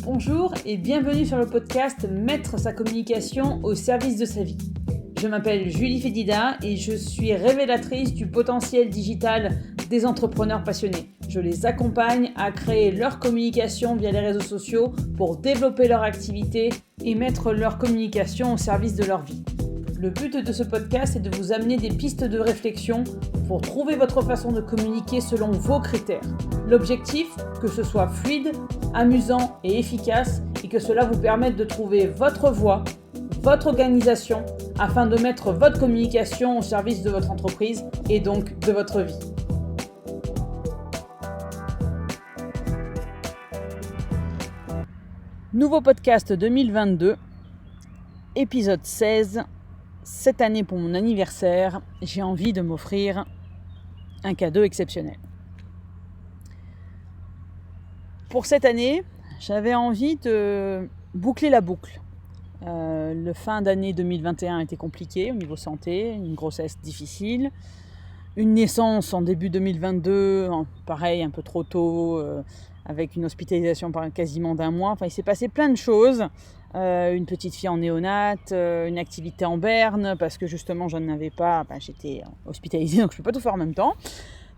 Bonjour et bienvenue sur le podcast Mettre sa communication au service de sa vie. Je m'appelle Julie Fédida et je suis révélatrice du potentiel digital des entrepreneurs passionnés. Je les accompagne à créer leur communication via les réseaux sociaux pour développer leur activité et mettre leur communication au service de leur vie. Le but de ce podcast est de vous amener des pistes de réflexion pour trouver votre façon de communiquer selon vos critères. L'objectif, que ce soit fluide, amusant et efficace et que cela vous permette de trouver votre voie, votre organisation afin de mettre votre communication au service de votre entreprise et donc de votre vie. Nouveau podcast 2022, épisode 16. Cette année pour mon anniversaire, j'ai envie de m'offrir un cadeau exceptionnel. Pour cette année, j'avais envie de boucler la boucle. Le fin d'année 2021 a été compliqué au niveau santé, une grossesse difficile, une naissance en début 2022, pareil un peu trop tôt, avec une hospitalisation quasiment d'un mois. Enfin, il s'est passé plein de choses. Une petite fille en néonate, une activité en berne, parce que justement j'en avais pas, j'étais hospitalisée donc je ne peux pas tout faire en même temps.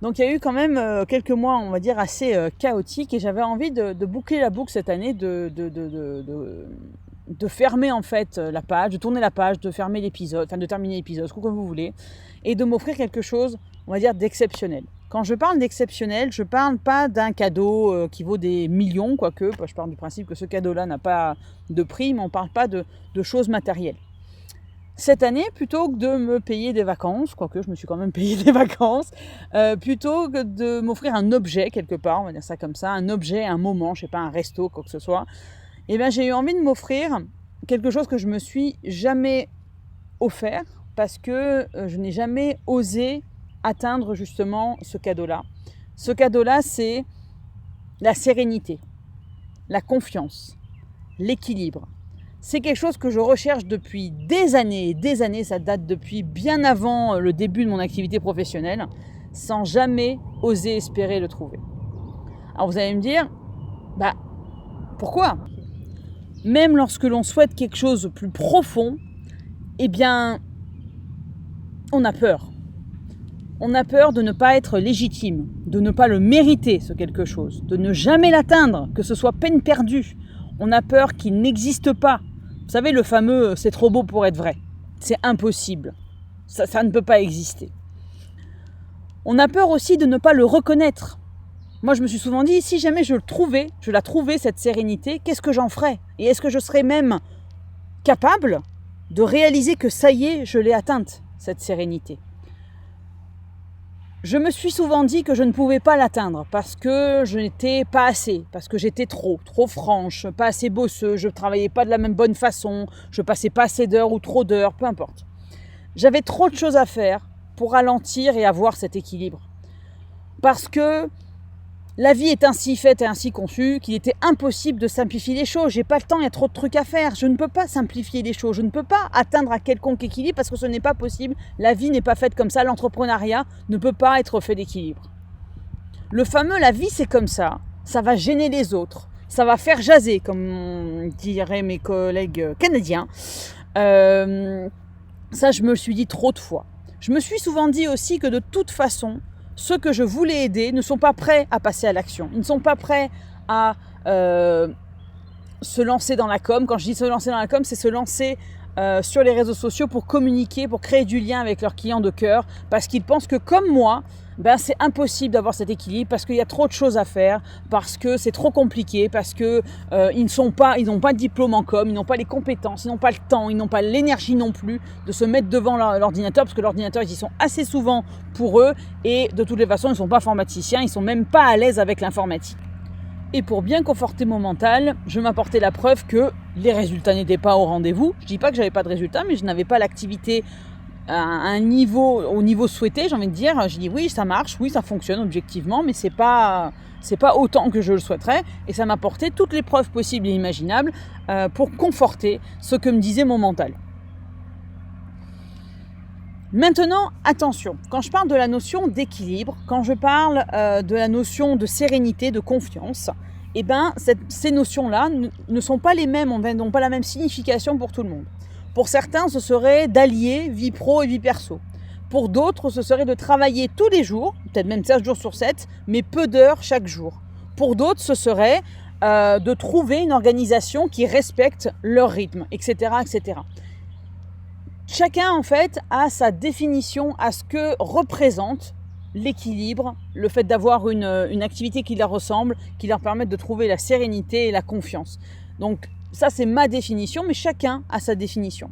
Donc il y a eu quand même quelques mois, on va dire, assez chaotiques et j'avais envie de boucler la boucle cette année, de fermer en fait la page, de tourner la page, de fermer l'épisode, enfin de terminer l'épisode, comme vous voulez, et de m'offrir quelque chose, on va dire, d'exceptionnel. Quand je parle d'exceptionnel, je ne parle pas d'un cadeau qui vaut des millions, quoique, je pars du principe que ce cadeau-là n'a pas de prix, mais on ne parle pas de choses matérielles. Cette année, plutôt que de me payer des vacances, quoique je me suis quand même payé des vacances, plutôt que de m'offrir un objet quelque part, on va dire ça comme ça, un objet, un moment, je ne sais pas, un resto, quoi que ce soit, j'ai eu envie de m'offrir quelque chose que je ne me suis jamais offert parce que je n'ai jamais osé atteindre justement ce cadeau-là. Ce cadeau-là, c'est la sérénité, la confiance, l'équilibre. C'est quelque chose que je recherche depuis des années et des années, ça date depuis bien avant le début de mon activité professionnelle, sans jamais oser espérer le trouver. Alors vous allez me dire, pourquoi ? Même lorsque l'on souhaite quelque chose de plus profond, on a peur. On a peur de ne pas être légitime, de ne pas le mériter, ce quelque chose, de ne jamais l'atteindre, que ce soit peine perdue. On a peur qu'il n'existe pas. Vous savez, le fameux « c'est trop beau pour être vrai ». C'est impossible. Ça ne peut pas exister. On a peur aussi de ne pas le reconnaître. Moi, je me suis souvent dit, si jamais je la trouvais, cette sérénité, qu'est-ce que j'en ferais ? Et est-ce que je serais même capable de réaliser que ça y est, je l'ai atteinte, cette sérénité ? Je me suis souvent dit que je ne pouvais pas l'atteindre parce que je n'étais pas assez, parce que j'étais trop franche, pas assez bosseuse, je ne travaillais pas de la même bonne façon, je passais pas assez d'heures ou trop d'heures, peu importe. J'avais trop de choses à faire pour ralentir et avoir cet équilibre. Parce que la vie est ainsi faite et ainsi conçue qu'il était impossible de simplifier les choses. J'ai pas le temps, il y a trop de trucs à faire. Je ne peux pas simplifier les choses. Je ne peux pas atteindre un quelconque équilibre parce que ce n'est pas possible. La vie n'est pas faite comme ça. L'entrepreneuriat ne peut pas être fait d'équilibre. Le fameux « la vie c'est comme ça », ça va gêner les autres. Ça va faire jaser, comme diraient mes collègues canadiens. Ça, je me le suis dit trop de fois. Je me suis souvent dit aussi que de toute façon, ceux que je voulais aider ne sont pas prêts à passer à l'action. Ils ne sont pas prêts à se lancer dans la com. Quand je dis se lancer dans la com, c'est se lancer sur les réseaux sociaux pour communiquer, pour créer du lien avec leurs clients de cœur, parce qu'ils pensent que comme moi, c'est impossible d'avoir cet équilibre, parce qu'il y a trop de choses à faire, parce que c'est trop compliqué, parce que ils n'ont pas de diplôme en com, ils n'ont pas les compétences, ils n'ont pas le temps, ils n'ont pas l'énergie non plus de se mettre devant l'ordinateur, parce que l'ordinateur, ils y sont assez souvent pour eux, et de toutes les façons, ils ne sont pas informaticiens, ils ne sont même pas à l'aise avec l'informatique. Et pour bien conforter mon mental, je m'apportais la preuve que les résultats n'étaient pas au rendez-vous. Je ne dis pas que je n'avais pas de résultats, mais je n'avais pas l'activité au niveau souhaité, j'ai envie de dire. Je dis oui, ça marche, oui, ça fonctionne objectivement, mais c'est pas autant que je le souhaiterais. Et ça m'apportait toutes les preuves possibles et imaginables pour conforter ce que me disait mon mental. Maintenant, attention, quand je parle de la notion d'équilibre, quand je parle de la notion de sérénité, de confiance, ces notions-là ne sont pas les mêmes, n'ont pas la même signification pour tout le monde. Pour certains, ce serait d'allier vie pro et vie perso. Pour d'autres, ce serait de travailler tous les jours, peut-être même 7 jours sur 7, mais peu d'heures chaque jour. Pour d'autres, ce serait de trouver une organisation qui respecte leur rythme, etc., etc. Chacun, en fait, a sa définition à ce que représente l'équilibre, le fait d'avoir une activité qui leur ressemble, qui leur permette de trouver la sérénité et la confiance. Donc ça, c'est ma définition, mais chacun a sa définition.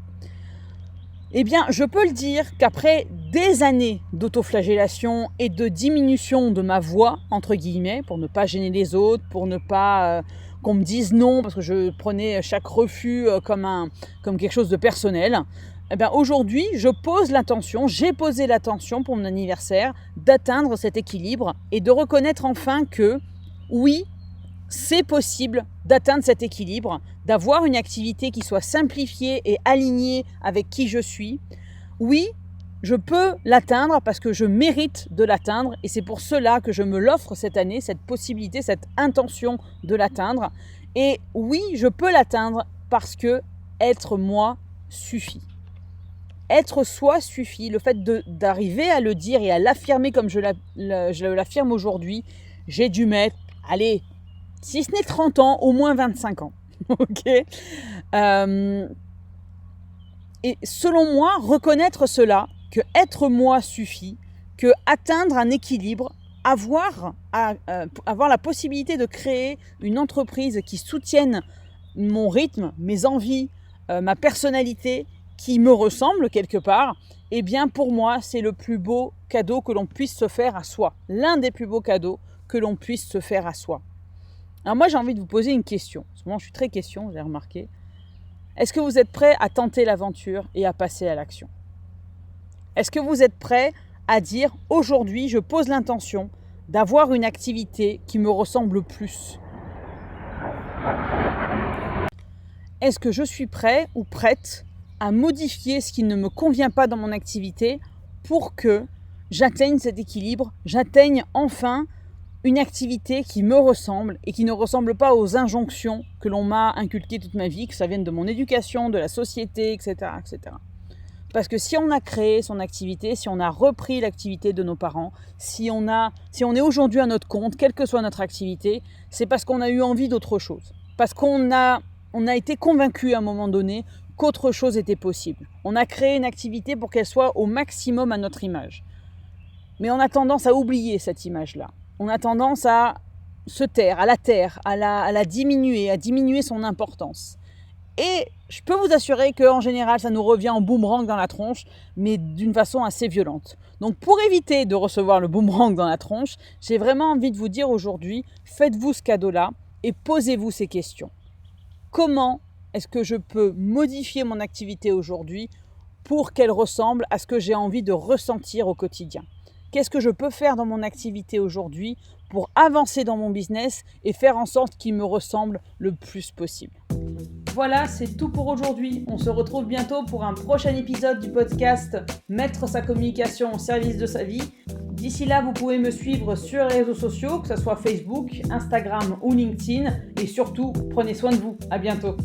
Eh bien, je peux le dire qu'après des années d'autoflagellation et de diminution de ma voix, entre guillemets, pour ne pas gêner les autres, pour ne pas qu'on me dise non, parce que je prenais chaque refus comme quelque chose de personnel, eh bien, aujourd'hui, j'ai posé l'intention pour mon anniversaire d'atteindre cet équilibre et de reconnaître enfin que, oui, c'est possible d'atteindre cet équilibre, d'avoir une activité qui soit simplifiée et alignée avec qui je suis. Oui, je peux l'atteindre parce que je mérite de l'atteindre et c'est pour cela que je me l'offre cette année, cette possibilité, cette intention de l'atteindre. Et oui, je peux l'atteindre parce que être moi suffit. Être soi suffit. Le fait d'arriver à le dire et à l'affirmer comme je l'affirme aujourd'hui, j'ai dû mettre, allez, si ce n'est 30 ans, au moins 25 ans. Ok. Et selon moi, reconnaître cela, que être moi suffit, que atteindre un équilibre, avoir la possibilité de créer une entreprise qui soutienne mon rythme, mes envies, ma personnalité, qui me ressemble quelque part, eh bien pour moi, c'est le plus beau cadeau que l'on puisse se faire à soi. L'un des plus beaux cadeaux que l'on puisse se faire à soi. Alors moi, j'ai envie de vous poser une question. En ce moment, je suis très question, j'ai remarqué. Est-ce que vous êtes prêt à tenter l'aventure et à passer à l'action ? Est-ce que vous êtes prêt à dire « Aujourd'hui, je pose l'intention d'avoir une activité qui me ressemble plus ». Est-ce que je suis prêt ou prête à modifier ce qui ne me convient pas dans mon activité pour que j'atteigne cet équilibre, j'atteigne enfin une activité qui me ressemble et qui ne ressemble pas aux injonctions que l'on m'a inculquées toute ma vie, que ça vienne de mon éducation, de la société, etc., etc. Parce que si on a créé son activité, si on a repris l'activité de nos parents, si on est aujourd'hui à notre compte, quelle que soit notre activité, c'est parce qu'on a eu envie d'autre chose. Parce qu'on a été convaincu à un moment donné qu'autre chose était possible. On a créé une activité pour qu'elle soit au maximum à notre image. Mais on a tendance à oublier cette image-là. On a tendance à se taire, à la diminuer, à diminuer son importance. Et je peux vous assurer qu'en général, ça nous revient en boomerang dans la tronche, mais d'une façon assez violente. Donc pour éviter de recevoir le boomerang dans la tronche, j'ai vraiment envie de vous dire aujourd'hui, faites-vous ce cadeau-là et posez-vous ces questions. Comment est-ce que je peux modifier mon activité aujourd'hui pour qu'elle ressemble à ce que j'ai envie de ressentir au quotidien ? Qu'est-ce que je peux faire dans mon activité aujourd'hui pour avancer dans mon business et faire en sorte qu'il me ressemble le plus possible ? Voilà, c'est tout pour aujourd'hui. On se retrouve bientôt pour un prochain épisode du podcast Mettre sa communication au service de sa vie. D'ici là, vous pouvez me suivre sur les réseaux sociaux, que ce soit Facebook, Instagram ou LinkedIn. Et surtout, prenez soin de vous. À bientôt.